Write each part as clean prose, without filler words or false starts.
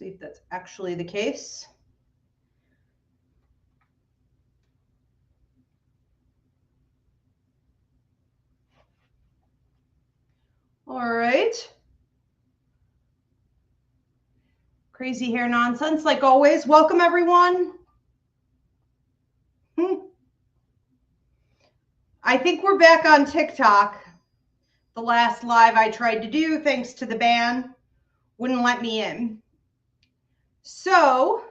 See if that's actually the case. All right. Crazy hair nonsense, like always. Welcome, everyone. I think we're back on TikTok. The last live I tried to do, thanks to the ban, wouldn't let me in. So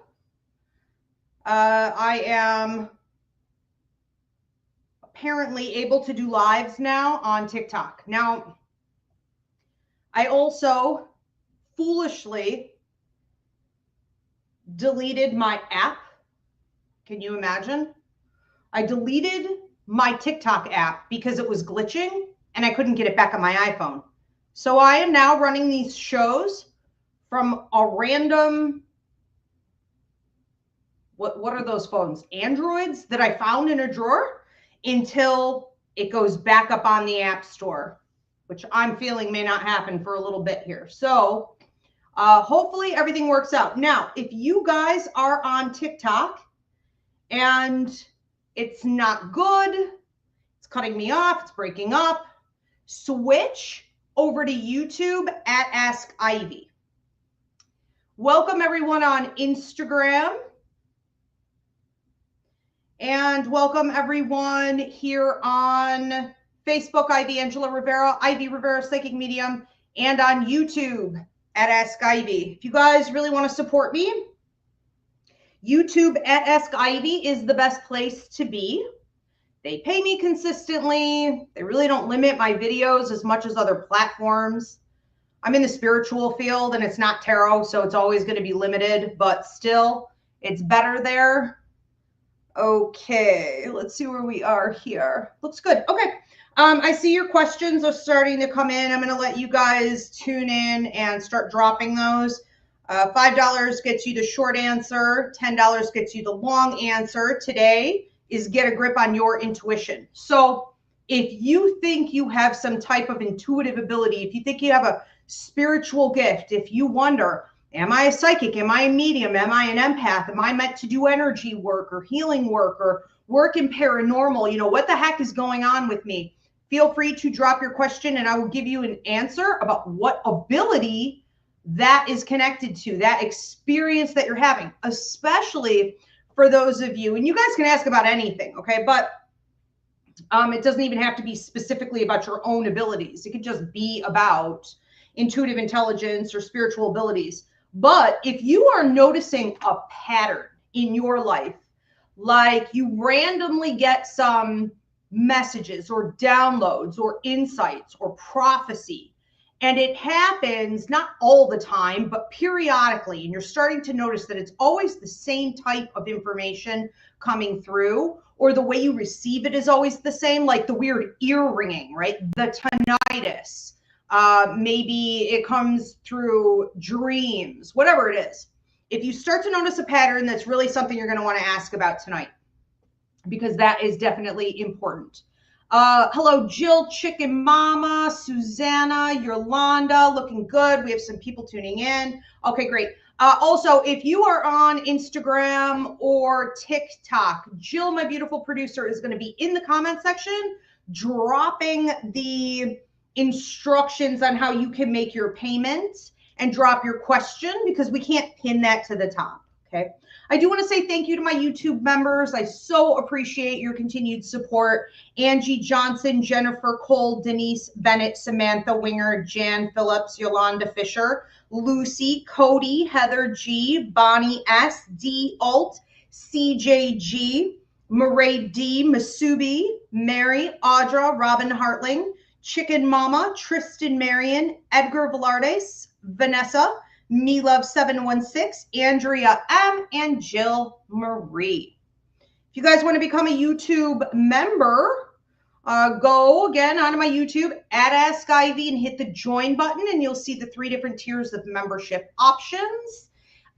I am apparently able to do lives now on TikTok. Now, I also foolishly deleted my app. Can you imagine? I deleted my TikTok app because it was glitching and I couldn't get it back on my iPhone. So I am now running these shows from a random, what are those phones? Androids that I found in a drawer until it goes back up on the App Store, which I'm feeling may not happen for a little bit here. So hopefully everything works out. Now, if you guys are on TikTok and it's not good, it's cutting me off, it's breaking up, switch over to YouTube at Ask Ivy. Welcome everyone on Instagram. And welcome everyone here on Facebook, Ivy Angela Rivera, Ivy Rivera Psychic Medium, and on YouTube at Ask Ivy. If you guys really want to support me, YouTube at Ask Ivy is the best place to be. They pay me consistently. They really don't limit my videos as much as other platforms. I'm in the spiritual field and it's not tarot, so it's always going to be limited, but still, it's better there. Okay, let's see where we are here. Looks good. Okay. I see your questions are starting to come in. I'm going to let you guys tune in and start dropping those. $5 gets you the short answer. $10 gets you the long answer. Today is get a grip on your intuition. So if you think you have some type of intuitive ability, if you think you have a spiritual gift, if you wonder, am I a psychic? Am I a medium? Am I an empath? Am I meant to do energy work or healing work or work in paranormal? You know, what the heck is going on with me? Feel free to drop your question and I will give you an answer about what ability that is connected to, that experience that you're having, especially for those of you, and you guys can ask about anything, okay? But it doesn't even have to be specifically about your own abilities. It could just be about intuitive intelligence or spiritual abilities. But if you are noticing a pattern in your life, like you randomly get some messages or downloads or insights or prophecy, and it happens not all the time, but periodically, and you're starting to notice that it's always the same type of information coming through, or the way you receive it is always the same, like the weird ear ringing, right? The tinnitus. Maybe it comes through dreams, whatever it is. If you start to notice a pattern, that's really something you're going to want to ask about tonight, because that is definitely important. Hello, Jill, Chicken Mama, Susanna, Yolanda, looking good. We have some people tuning in. Okay, great. Also, if you are on Instagram or TikTok, Jill, my beautiful producer, is going to be in the comment section dropping the instructions on how you can make your payment and drop your question, because we can't pin that to the top. Okay. I do want to say thank you to my YouTube members. I so appreciate your continued support. Angie Johnson, Jennifer Cole, Denise Bennett, Samantha Winger, Jan Phillips, Yolanda Fisher, Lucy, Cody, Heather G, Bonnie S, D Alt, CJG, Murray D, Masubi, Mary, Audra, Robin Hartling, Chicken Mama, Tristan Marion, Edgar Velardes, Vanessa, Me Love 716, Andrea M, and Jill Marie. If you guys want to become a YouTube member, go again onto my YouTube at Ask Ivy and hit the join button, and you'll see the 3 different tiers of membership options.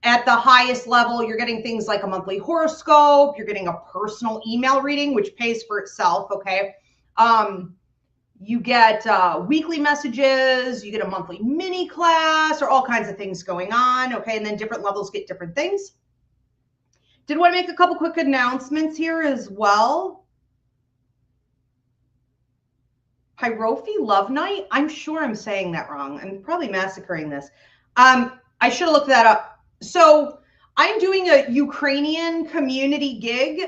At the highest level, you're getting things like a monthly horoscope. You're getting a personal email reading, which pays for itself. Okay. You get weekly messages, you get a monthly mini class, or all kinds of things going on, okay? And then different levels get different things. Did want to make a couple quick announcements here as well. Pyrophy Love Night? I'm sure I'm saying that wrong. I'm probably massacring this. I should have looked that up. So I'm doing a Ukrainian community gig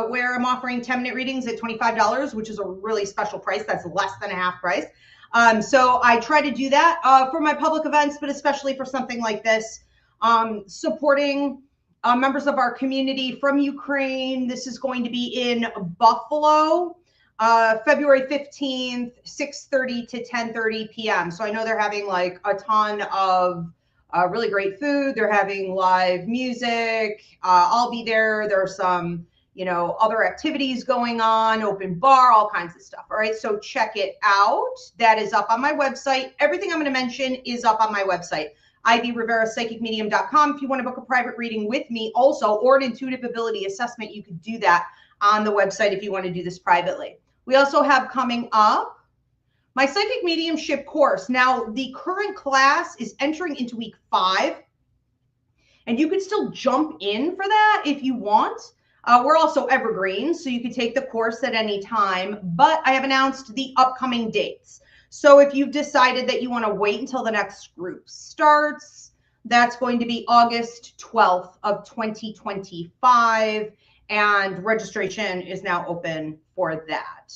where I'm offering 10-minute readings at $25, which is a really special price. That's less than a half price. So I try to do that for my public events, but especially for something like this, supporting members of our community from Ukraine. This is going to be in Buffalo, February 15th, 6:30 to 10:30 p.m. So I know they're having like a ton of really great food. They're having live music. I'll be there. There are some, other activities going on, open bar, all kinds of stuff. All right. So check it out. That is up on my website. Everything I'm going to mention is up on my website, Rivera Psychic Medium.com. If you want to book a private reading with me also, or an intuitive ability assessment, you could do that on the website if you want to do this privately. We also have coming up my psychic mediumship course. Now, the current class is entering into week 5, and you could still jump in for that if you want. We're also evergreen, so you could take the course at any time, but I have announced the upcoming dates. So if you've decided that you want to wait until the next group starts, that's going to be August 12th of 2025, and registration is now open for that.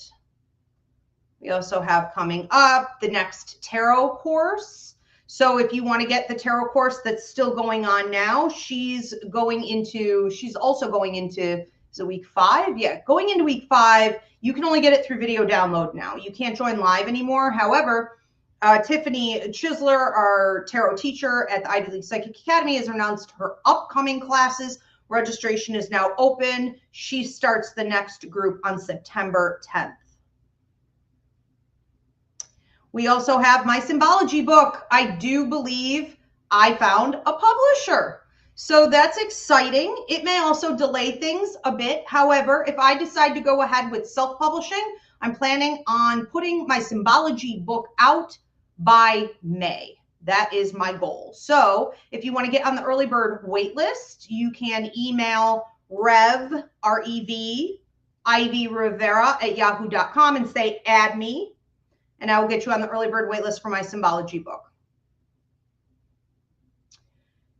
We also have coming up the next tarot course. So if you want to get the tarot course that's still going on now, she's also going into, is it week 5? Yeah, going into week 5. You can only get it through video download now. You can't join live anymore. However, Tiffany Chisler, our tarot teacher at the Ivy League Psychic Academy, has announced her upcoming classes. Registration is now open. She starts the next group on September 10th. We also have my symbology book. I do believe I found a publisher. So that's exciting. It may also delay things a bit. However, if I decide to go ahead with self-publishing, I'm planning on putting my symbology book out by May. That is my goal. So if you want to get on the early bird wait list, you can email Rev, R-E-V, Ivy Rivera at yahoo.com and say, add me, and I will get you on the early bird wait list for my symbology book.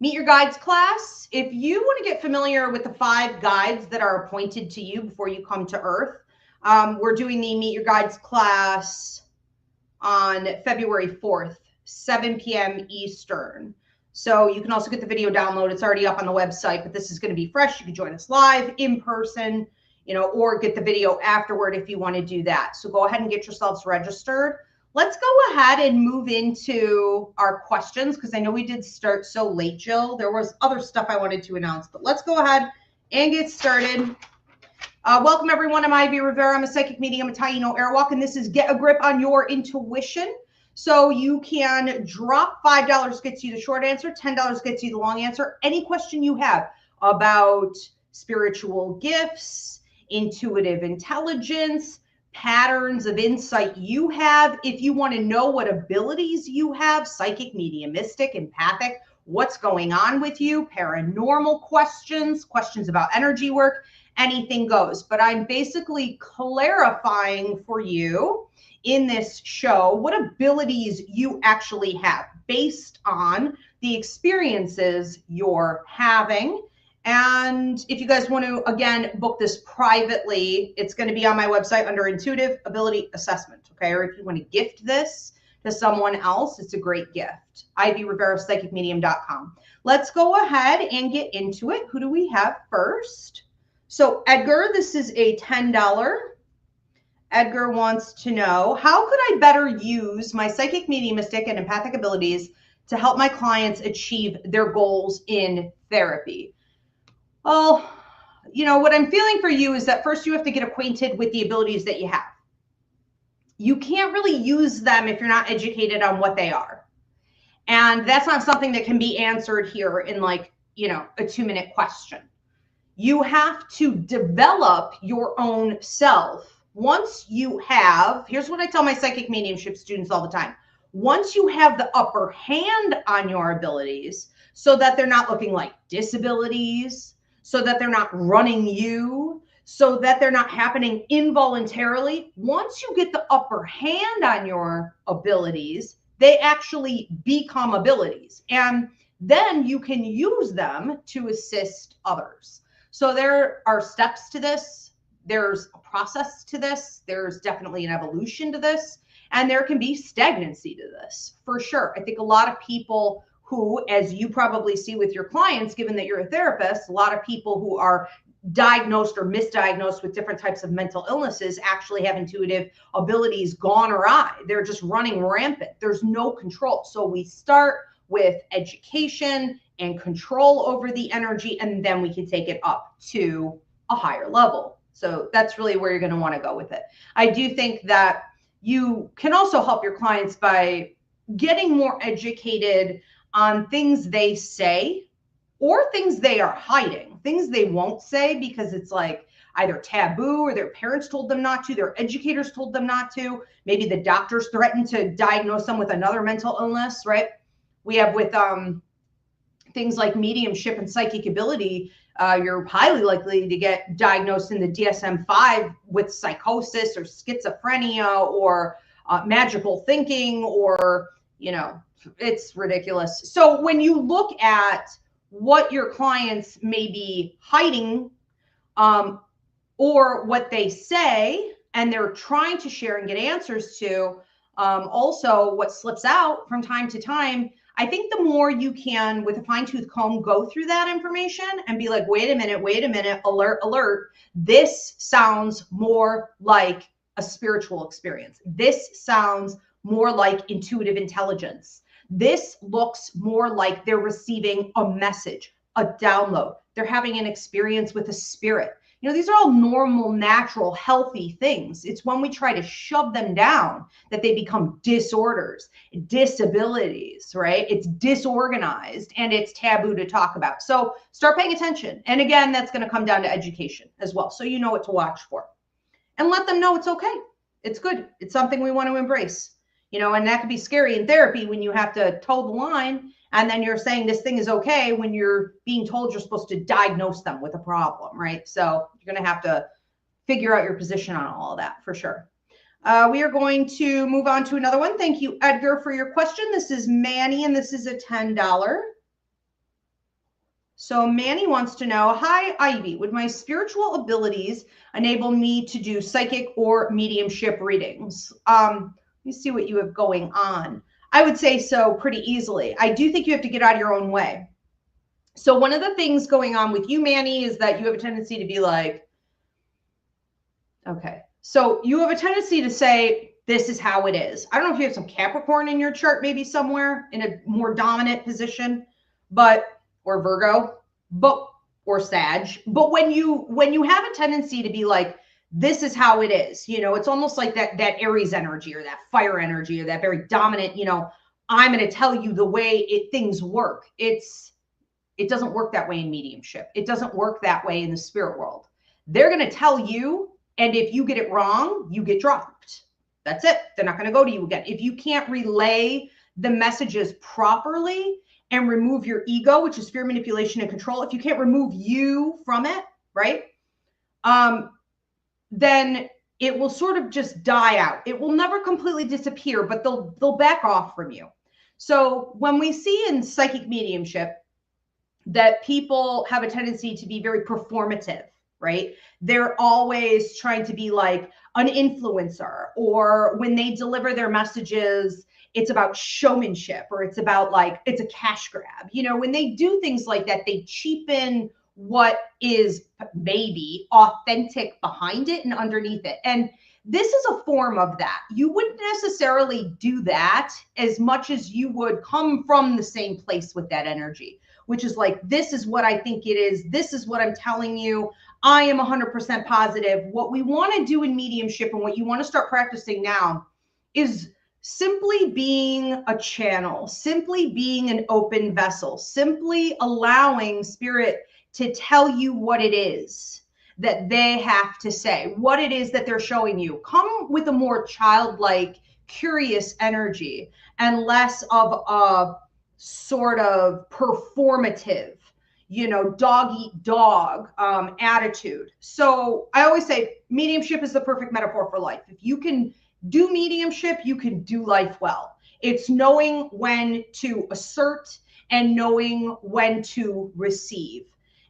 Meet Your Guides class. If you want to get familiar with the 5 guides that are appointed to you before you come to Earth, we're doing the Meet Your Guides class on February 4th, 7 p.m. Eastern. So you can also get the video download. It's already up on the website, but this is going to be fresh. You can join us live, in person, or get the video afterward if you want to do that. So go ahead and get yourselves registered. Let's go ahead and move into our questions, because I know we did start so late, Jill. There was other stuff I wanted to announce, but let's go ahead and get started. Welcome, everyone. I'm Ivy Rivera. I'm a psychic medium, a Taino Airwalk, and this is Get a Grip on Your Intuition. So you can drop $5 gets you the short answer, $10 gets you the long answer. Any question you have about spiritual gifts, intuitive intelligence, patterns of insight you have, if you want to know what abilities you have, psychic, mediumistic, empathic, what's going on with you, paranormal questions, questions about energy work, anything goes. But I'm basically clarifying for you in this show what abilities you actually have based on the experiences you're having. And if you guys want to, again, book this privately, it's going to be on my website under Intuitive Ability Assessment, okay? Or if you want to gift this to someone else, it's a great gift. Rivera Psychic Medium.com. Let's go ahead and get into it. Who do we have first? So Edgar, this is a $10. Edgar wants to know, how could I better use my psychic, mediumistic, and empathic abilities to help my clients achieve their goals in therapy? Well, what I'm feeling for you is that first you have to get acquainted with the abilities that you have. You can't really use them if you're not educated on what they are. And that's not something that can be answered here in a 2-minute question. You have to develop your own self once you have, here's what I tell my psychic mediumship students all the time. Once you have the upper hand on your abilities, so that they're not looking like disabilities, so that they're not running you, so that they're not happening involuntarily, once you get the upper hand on your abilities, they actually become abilities. And then you can use them to assist others. So there are steps to this. There's a process to this. There's definitely an evolution to this. And there can be stagnancy to this, for sure. I think a lot of people who, as you probably see with your clients, given that you're a therapist, a lot of people who are diagnosed or misdiagnosed with different types of mental illnesses actually have intuitive abilities gone awry. They're just running rampant. There's no control. So we start with education and control over the energy, and then we can take it up to a higher level. So that's really where you're going to want to go with it. I do think that you can also help your clients by getting more educated on things they say or things they are hiding, things they won't say because it's like either taboo or their parents told them not to, their educators told them not to, maybe the doctors threatened to diagnose them with another mental illness, right? We have with things like mediumship and psychic ability, you're highly likely to get diagnosed in the DSM-5 with psychosis or schizophrenia or magical thinking, or, you know, it's ridiculous. So when you look at what your clients may be hiding or what they say, and they're trying to share and get answers to, also what slips out from time to time, I think the more you can, with a fine-tooth comb, go through that information and be like, wait a minute, alert, alert. This sounds more like a spiritual experience. This sounds more like intuitive intelligence. This looks more like they're receiving a message, a download. They're having an experience with a spirit. You know, these are all normal, natural, healthy things. It's when we try to shove them down that they become disorders, disabilities, right? It's disorganized and it's taboo to talk about. So start paying attention. And again, that's going to come down to education as well. So you know what to watch for. And let them know it's okay. It's good. It's something we want to embrace. You know, and that can be scary in therapy when you have to toe the line and then you're saying this thing is okay when you're being told you're supposed to diagnose them with a problem, right? So you're going to have to figure out your position on all of that for sure. We are going to move on to another one. Thank you, Edgar, for your question. This is Manny, and this is a $10. So Manny wants to know, hi, Ivy, would my spiritual abilities enable me to do psychic or mediumship readings? Let me see what you have going on. I would say so pretty easily. I do think you have to get out of your own way. So one of the things going on with you, Manny, is that you have a tendency to be like, okay. So you have a tendency to say, this is how it is. I don't know if you have some Capricorn in your chart, maybe somewhere in a more dominant position, but, or Virgo, but, or Sag. But when you have a tendency to be like, this is how it is, you know, it's almost like that Aries energy or that fire energy or that very dominant, you know, I'm going to tell you the way things work. It doesn't work that way in mediumship. It doesn't work that way in the spirit world. They're going to tell you, and if you get it wrong, you get dropped. That's it. They're not going to go to you again. If you can't relay the messages properly and remove your ego, which is fear, manipulation, and control, if you can't remove you from it, right? Then it will sort of just die out. It will never completely disappear, but they'll back off from you. So when we see in psychic mediumship that people have a tendency to be very performative, right? They're always trying to be like an influencer, or when they deliver their messages, it's about showmanship, or it's about like, it's a cash grab. You know, when they do things like that, they cheapen what is maybe authentic behind it and underneath it. And this is a form of that. You wouldn't necessarily do that as much as you would come from the same place with that energy, which is like, this is what I think it is. This is what I'm telling you. I am 100% positive. What we want to do in mediumship and what you want to start practicing now is simply being a channel, simply being an open vessel, simply allowing spirit to tell you what it is. that they have to say, what it is that they're showing you. Come with a more childlike, curious energy and less of a sort of performative, dog eat dog attitude. So I always say mediumship is the perfect metaphor for life. If you can do mediumship, you can do life well. It's knowing when to assert and knowing when to receive.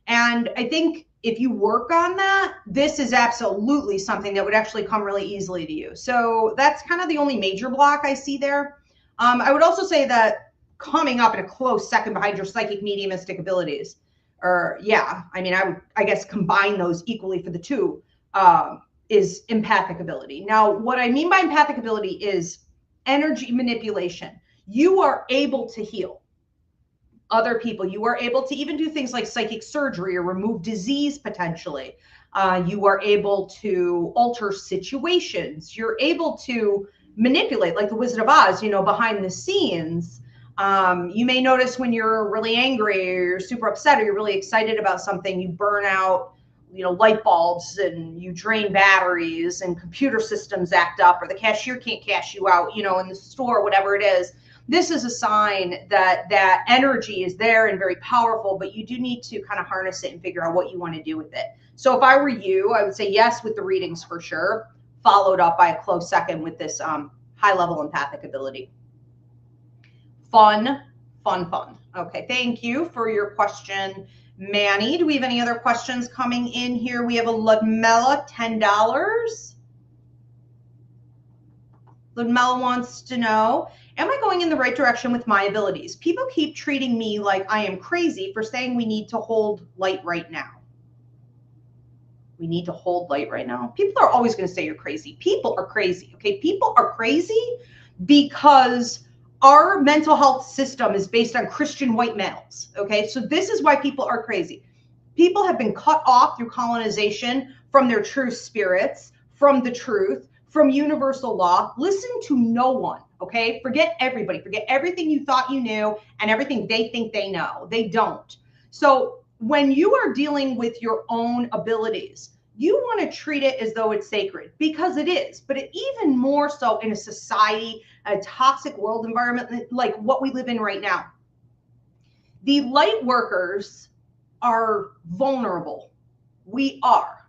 And I think if you work on that, this is absolutely something that would actually come really easily to you. So that's kind of the only major block I see there. I would also say that coming up in a close second behind your psychic mediumistic abilities, or I guess combine those equally for the two, is empathic ability. Now, what I mean by empathic ability is energy manipulation. You are able to heal other people. You are able to even do things like psychic surgery or remove disease potentially. You are able to alter situations. You're able to manipulate, like the Wizard of Oz, behind the scenes. You may notice when you're really angry or you're super upset or you're really excited about something, you burn out light bulbs and you drain batteries and computer systems act up, or the cashier can't cash you out, in the store, whatever it is. This is a sign that that energy is there and very powerful, but you do need to kind of harness it and figure out what you want to do with it. So if I were you, I would say yes with the readings for sure, followed up by a close second with this high level empathic ability. Fun. Okay, thank you for your question, Manny. Do we have any other questions coming in here? We have a Ludmilla, $10. Ludmilla wants to know, am I going in the right direction with my abilities? People keep treating me like I am crazy for saying we need to hold light right now. We need to hold light right now. People are always going to say you're crazy. People are crazy, okay? People are crazy because our mental health system is based on Christian white males, okay? So this is why people are crazy. People have been cut off through colonization from their true spirits, from the truth, from universal law. Listen to no one, okay? Forget everybody. Forget everything you thought you knew and everything they think they know. They don't. So when you are dealing with your own abilities, you want to treat it as though it's sacred, because it is, but even more so in a society, a toxic world environment like what we live in right now. The light workers are vulnerable. We are.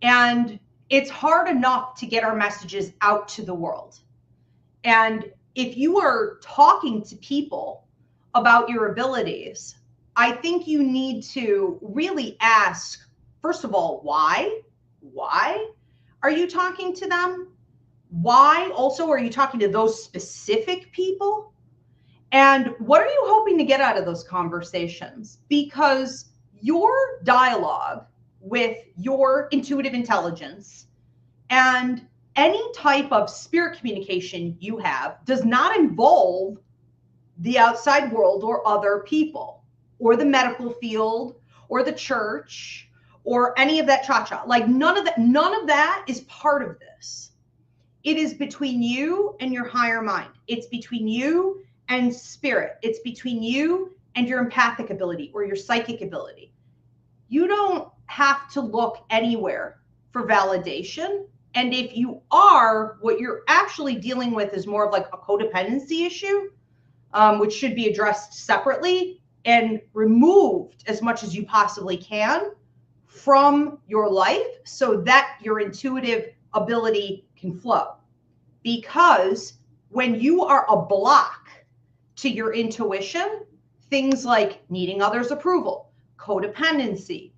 And it's hard enough to get our messages out to the world. And if you are talking to people about your abilities, I think you need to really ask, first of all, why? Why are you talking to them? Why also are you talking to those specific people? And what are you hoping to get out of those conversations? Because your dialogue with your intuitive intelligence and any type of spirit communication you have does not involve the outside world or other people or the medical field or the church or any of that cha-cha. Like none of that is part of this. It is between you and your higher mind. It's between you and spirit. It's between you and your empathic ability or your psychic ability. You don't have to look anywhere for validation. And if you are, what you're actually dealing with is more of like a codependency issue, which should be addressed separately and removed as much as you possibly can from your life so that your intuitive ability can flow. Because when you are a block to your intuition, things like needing others' approval, codependency,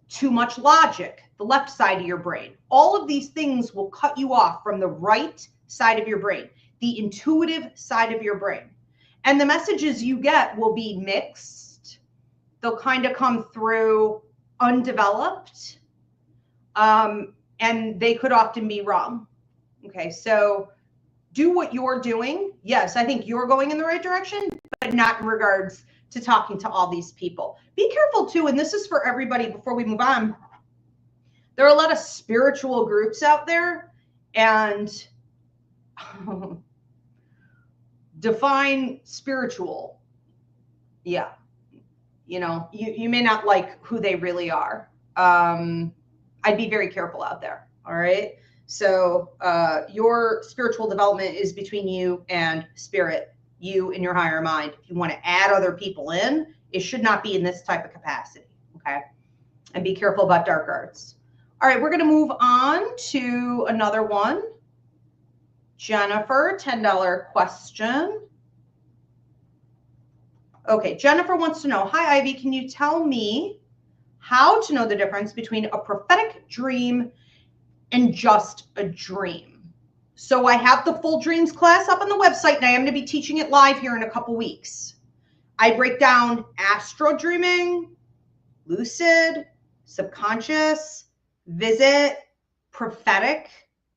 too much logic, the left side of your brain, all of these things will cut you off from the right side of your brain, the intuitive side of your brain. And the messages you get will be mixed. They'll kind of come through undeveloped, and they could often be wrong. Okay, so do what you're doing. Yes, I think you're going in the right direction, but not in regards to talking to all these people. Be careful too, and this is for everybody before we move on. There are a lot of spiritual groups out there, and define spiritual. Yeah, you may not like who they really are. I'd be very careful out there. All right. So your spiritual development is between you and spirit, you and your higher mind. If you want to add other people in, it should not be in this type of capacity. Okay. And be careful about dark arts. All right. We're going to move on to another one. Jennifer, $10 question. Okay. Jennifer wants to know, hi, Ivy, can you tell me how to know the difference between a prophetic dream and just a dream? So I have the full dreams class up on the website, and I am going to be teaching it live here in a couple weeks. I break down astral dreaming, lucid, subconscious, visit, prophetic,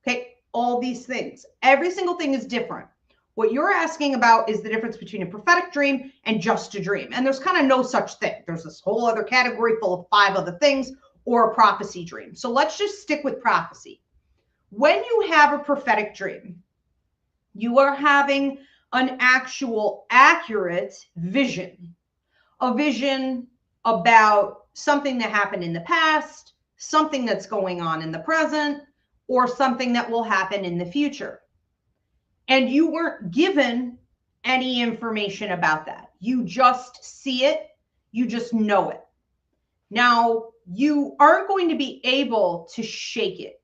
okay, all these things. Every single thing is different. What you're asking about is the difference between a prophetic dream and just a dream. And there's kind of no such thing. There's this whole other category full of 5 other things, or a prophecy dream. So let's just stick with prophecy. When you have a prophetic dream, you are having an actual accurate vision, a vision about something that happened in the past, something that's going on in the present, or something that will happen in the future. And you weren't given any information about that. You just see it. You just know it. Now, you aren't going to be able to shake it.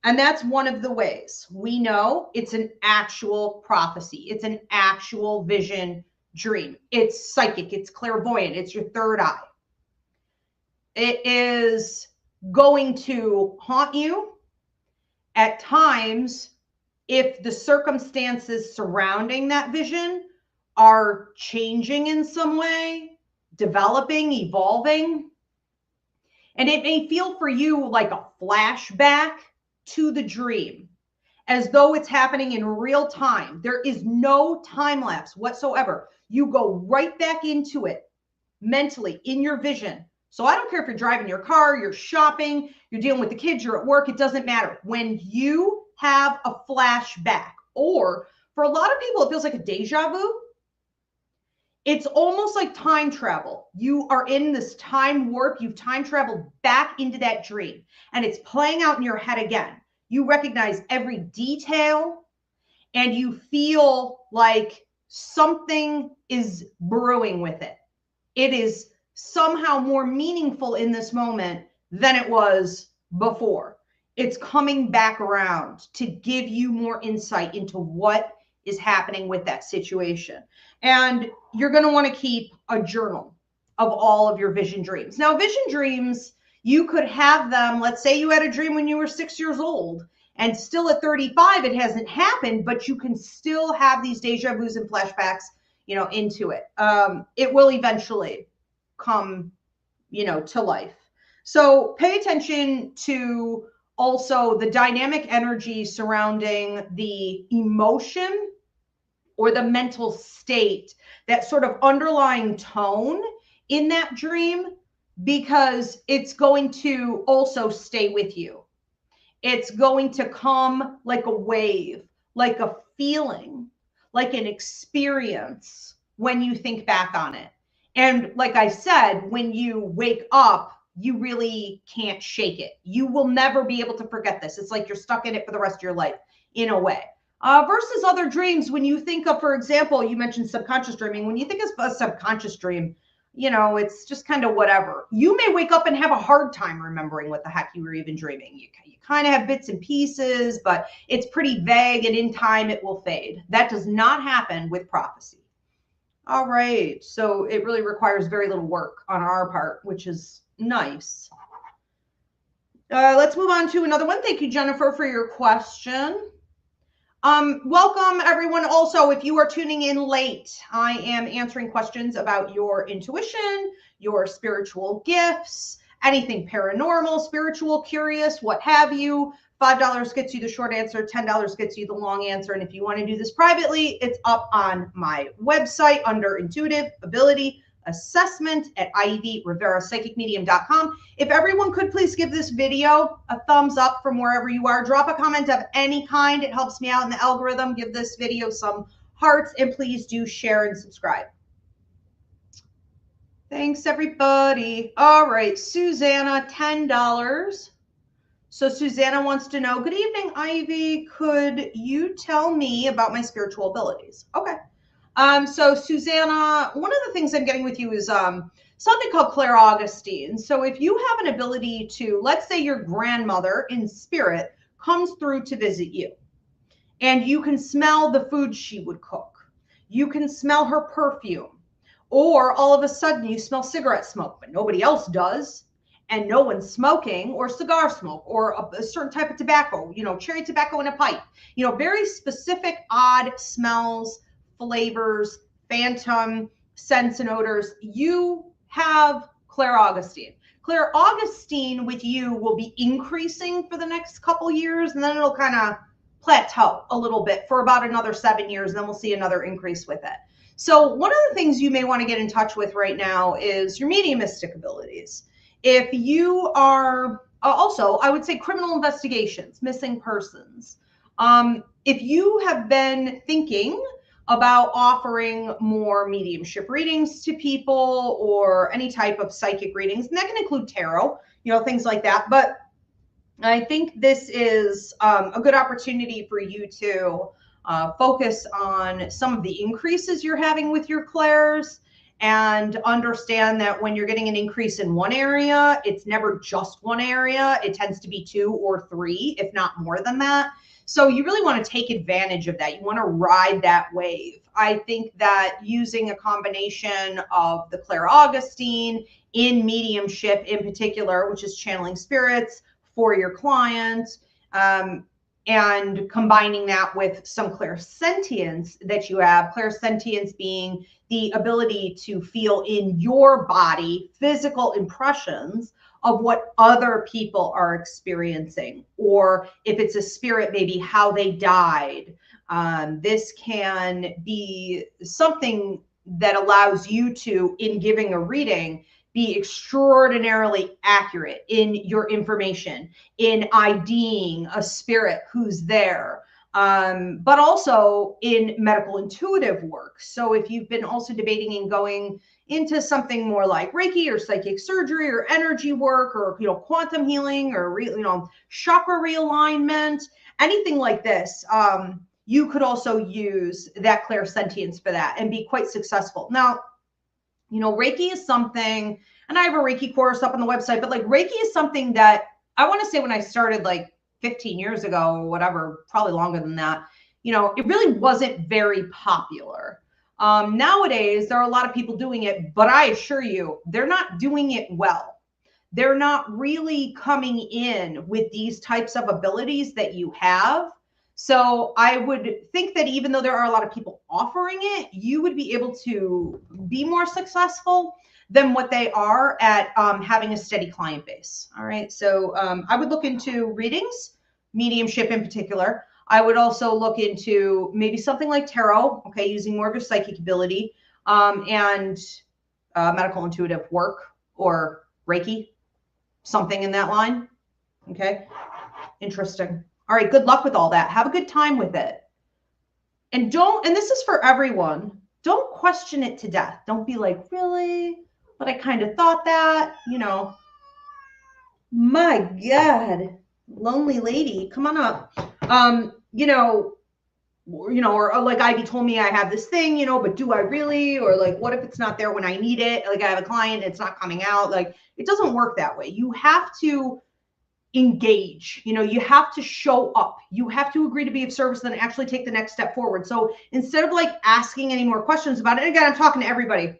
And that's one of the ways we know it's an actual prophecy. It's an actual vision dream. It's psychic. It's clairvoyant. It's your third eye. It is going to haunt you at times if the circumstances surrounding that vision are changing in some way, developing, evolving. And it may feel for you like a flashback to the dream, as though it's happening in real time. There is no time lapse whatsoever. You go right back into it mentally in your vision. So I don't care if you're driving your car, you're shopping, you're dealing with the kids, you're at work, it doesn't matter. When you have a flashback, or for a lot of people, it feels like a deja vu. It's almost like time travel. You are in this time warp. You've time traveled back into that dream, and it's playing out in your head again. You recognize every detail, and you feel like something is brewing with it. It is somehow more meaningful in this moment than it was before. It's coming back around to give you more insight into what is happening with that situation. And you're going to want to keep a journal of all of your vision dreams. Now, vision dreams, you could have them, let's say you had a dream when you were 6 years old, and still at 35, it hasn't happened, but you can still have these deja vus and flashbacks, into it. It will eventually come, to life. So pay attention to also the dynamic energy surrounding the emotion or the mental state, that sort of underlying tone in that dream, because it's going to also stay with you. It's going to come like a wave, like a feeling, like an experience when you think back on it. And like I said, when you wake up, you really can't shake it. You will never be able to forget this. It's like you're stuck in it for the rest of your life in a way. Versus other dreams, when you think of, for example, you mentioned subconscious dreaming. When you think of a subconscious dream, it's just kind of whatever. You may wake up and have a hard time remembering what the heck you were even dreaming. You kind of have bits and pieces, but it's pretty vague, and in time it will fade. That does not happen with prophecy. All right, so it really requires very little work on our part, which is nice. Let's move on to another one. Thank you, Jennifer, for your question. Welcome, everyone. Also, if you are tuning in late, I am answering questions about your intuition, your spiritual gifts, anything paranormal, spiritual, curious, what have you. $5 gets you the short answer, $10 gets you the long answer. And if you want to do this privately, it's up on my website under Intuitive Ability Assessment at ivyriverapsychicmedium.com. If everyone could please give this video a thumbs up from wherever you are, drop a comment of any kind. It helps me out in the algorithm. Give this video some hearts, and please do share and subscribe. Thanks, everybody. All right, Susanna, $10. So Susanna wants to know, good evening, Ivy. Could you tell me about my spiritual abilities? Okay. So Susanna, one of the things I'm getting with you is something called clairaugustine. So if you have an ability to, let's say your grandmother in spirit comes through to visit you, and you can smell the food she would cook. You can smell her perfume. Or all of a sudden you smell cigarette smoke, but nobody else does. And no one's smoking, or cigar smoke, or a certain type of tobacco, cherry tobacco in a pipe, very specific, odd smells, flavors, phantom scents and odors. You have clairaugustine. Clairaugustine with you will be increasing for the next couple years, and then it'll kind of plateau a little bit for about another 7 years, and then we'll see another increase with it. So one of the things you may want to get in touch with right now is your mediumistic abilities. If you are also, I would say criminal investigations, missing persons. If you have been thinking about offering more mediumship readings to people or any type of psychic readings, and that can include tarot, things like that. But I think this is a good opportunity for you to focus on some of the increases you're having with your clairs, and understand that when you're getting an increase in one area, it's never just one area. It tends to be 2 or 3, if not more than that. So you really want to take advantage of that. You want to ride that wave. I think that using a combination of the clairaugustine in mediumship in particular, which is channeling spirits for your clients, and combining that with some clairsentience that you have, clairsentience being the ability to feel in your body physical impressions of what other people are experiencing, or if it's a spirit, maybe how they died. This can be something that allows you to, in giving a reading, be extraordinarily accurate in your information, in IDing a spirit who's there, but also in medical intuitive work. So if you've been also debating and going into something more like Reiki or psychic surgery or energy work, or quantum healing, or chakra realignment, anything like this, you could also use that clairsentience for that and be quite successful. Now, Reiki is something, and I have a Reiki course up on the website, but like Reiki is something that I want to say when I started like 15 years ago or whatever, probably longer than that, it really wasn't very popular. Nowadays, there are a lot of people doing it, but I assure you, they're not doing it well. They're not really coming in with these types of abilities that you have. So I would think that even though there are a lot of people offering it, you would be able to be more successful than what they are at having a steady client base. All right. So I would look into readings, mediumship in particular. I would also look into maybe something like tarot, okay, using more of your psychic ability, and medical intuitive work, or Reiki, something in that line. Okay. Interesting. All right, good luck with all that. Have a good time with it. And this is for everyone, don't question it to death. Don't be like, really? But I kind of thought that, my God, lonely lady, come on up. Or like Ivy told me I have this thing, but do I really? Or like, what if it's not there when I need it? Like I have a client, it's not coming out. Like it doesn't work that way. You have to engage, you have to show up, you have to agree to be of service, then actually take the next step forward. So instead of like asking any more questions about it, and again, I'm talking to everybody,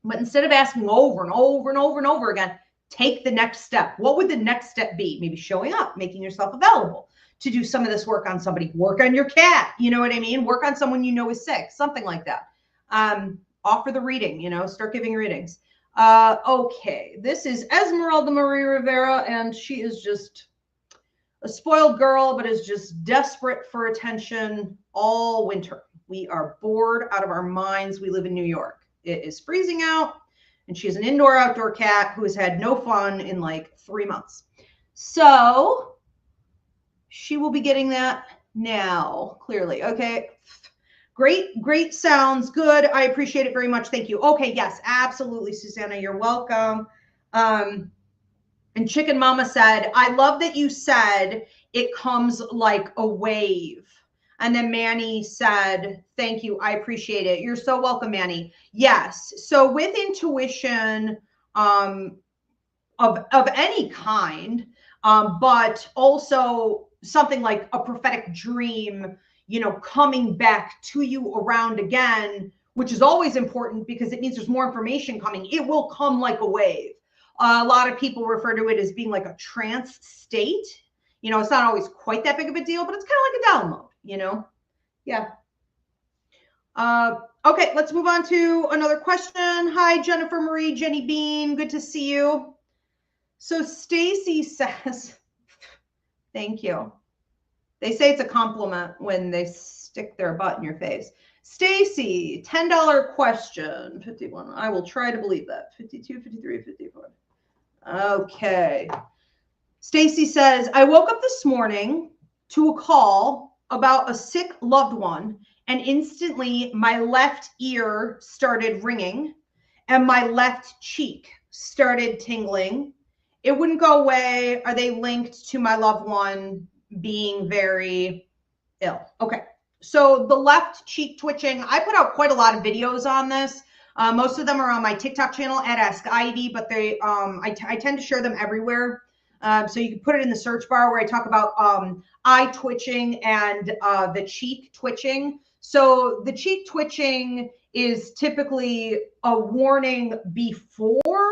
but instead of asking over and over and over and over again, take the next step. What would the next step be? Maybe showing up, making yourself available to do some of this work on somebody, work on your cat, you know what I mean? Work on someone is sick, something like that. Offer the reading, start giving readings. Okay, this is Esmeralda Marie Rivera, and she is just a spoiled girl, but is just desperate for attention all winter. We are bored out of our minds. We live in New York. It is freezing out, and she is an indoor-outdoor cat who has had no fun in like 3 months. So she will be getting that now, clearly. Okay. Great. Sounds good. I appreciate it very much. Thank you. Okay. Yes, absolutely, Susanna. You're welcome. And Chicken Mama said, I love that you said it comes like a wave. And then Manny said, thank you. I appreciate it. You're so welcome, Manny. Yes. So with intuition of any kind, but also something like a prophetic dream, you know, coming back to you around again, which is always important because it means there's more information coming. It will come like a wave. A lot of people refer to it as being like a trance state. You know, it's not always quite that big of a deal, but it's kind of like a download, you know? Yeah. Okay, let's move on to another question. Hi, Jennifer Marie, Jenny Bean. Good to see you. So Stacy says, thank you. They say it's a compliment when they stick their butt in your face. Stacy, $10 question. 51. I will try to believe that. 52, 53, 54. Okay. Stacy says, I woke up this morning to a call about a sick loved one, and instantly my left ear started ringing and my left cheek started tingling. It wouldn't go away. Are they linked to my loved one being very ill? Okay. So the left cheek twitching, I put out quite a lot of videos on this. Most of them are on my TikTok channel at Ask Ivy, but they, I tend to share them everywhere. So you can put it in the search bar where I talk about eye twitching and the cheek twitching. So the cheek twitching is typically a warning before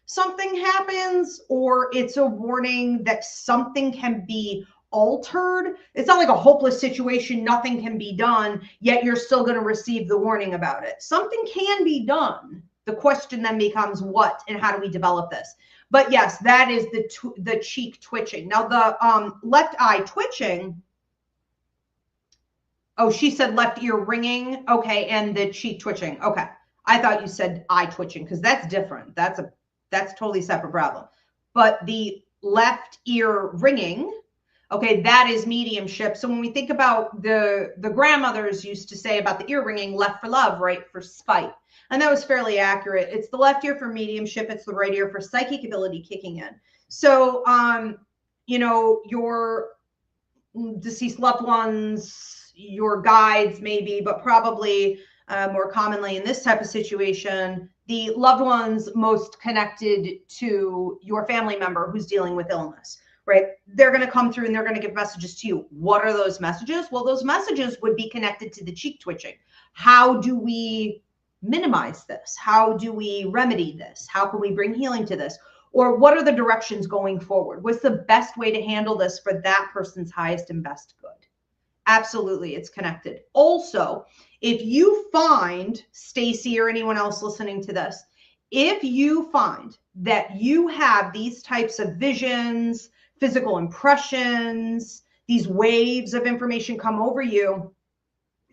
something happens, or it's a warning that something can be altered. It's not like a hopeless situation, nothing can be done, yet you're still going to receive the warning about it. Something can be done. The question then becomes what and how do we develop this? But yes, that is the cheek twitching. Now the left eye twitching, oh, she said left ear ringing. Okay, and the cheek twitching. Okay. I thought you said eye twitching because that's different. That's totally separate problem. But the left ear ringing, okay, that is mediumship. So when we think about the grandmothers used to say about the ear ringing, left for love, right for spite. And that was fairly accurate. It's the left ear for mediumship. It's the right ear for psychic ability kicking in. So, you know, your deceased loved ones, your guides maybe, but probably more commonly in this type of situation, the loved ones most connected to your family member who's dealing with illness, right? They're going to come through and they're going to give messages to you. What are those messages? Well, those messages would be connected to the cheek twitching. How do we minimize this? How do we remedy this? How can we bring healing to this? Or what are the directions going forward? What's the best way to handle this for that person's highest and best good? Absolutely, it's connected. Also, if you find, Stacy or anyone else listening to this, if you find that you have these types of visions, physical impressions, these waves of information come over you,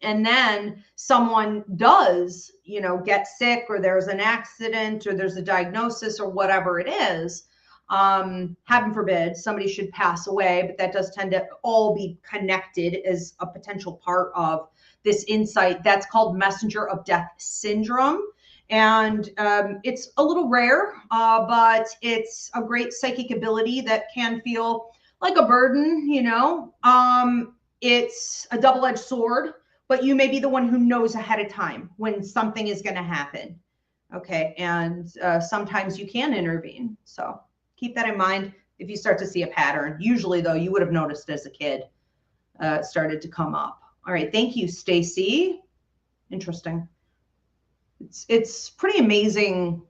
and then someone does, you know, get sick, or there's an accident, or there's a diagnosis, or whatever it is, heaven forbid somebody should pass away, but that does tend to all be connected as a potential part of this insight. That's called messenger of death syndrome. And it's a little rare, but it's a great psychic ability that can feel like a burden, you know. It's a double-edged sword, but you may be the one who knows ahead of time when something is going to happen. Okay. And sometimes you can intervene. So keep that in mind if you start to see a pattern. Usually, though, you would have noticed as a kid it started to come up. All right. Thank you, Stacy. Interesting. It's pretty amazing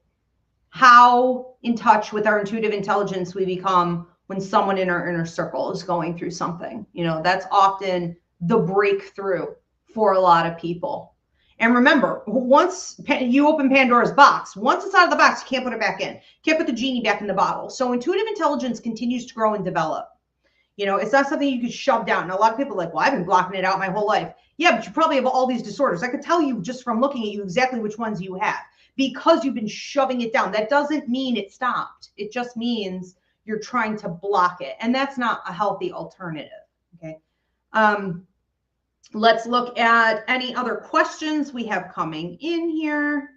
how in touch with our intuitive intelligence we become when someone in our inner circle is going through something. You know, that's often the breakthrough for a lot of people. And remember, once you open Pandora's box, once it's out of the box, you can't put it back in. You can't put the genie back in the bottle. So intuitive intelligence continues to grow and develop. You know, it's not something you could shove down. And a lot of people are like, well, I've been blocking it out my whole life. Yeah, but you probably have all these disorders. I could tell you just from looking at you exactly which ones you have because you've been shoving it down. That doesn't mean it stopped. It just means you're trying to block it. And that's not a healthy alternative. Okay. Let's look at any other questions we have coming in here.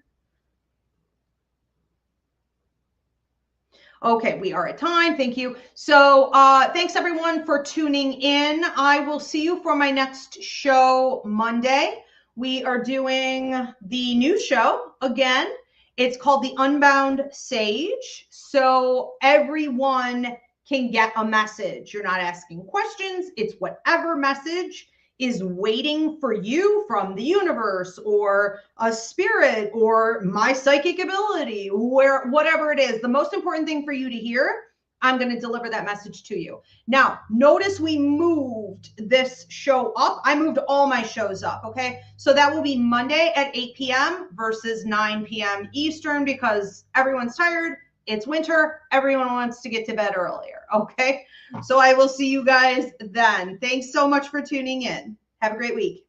Okay, we are at time. Thank you. So thanks everyone for tuning in. I will see you for my next show Monday. We are doing the new show again. It's called The Unbound Sage. So everyone can get a message. You're not asking questions. It's whatever message is waiting for you from the universe or a spirit or my psychic ability, whatever it is. The most important thing for you to hear, I'm going to deliver that message to you. Now, notice we moved this show up. I moved all my shows up, okay? So that will be Monday at 8 p.m. versus 9 p.m. Eastern because everyone's tired. It's winter. Everyone wants to get to bed earlier, okay? So I will see you guys then. Thanks so much for tuning in. Have a great week.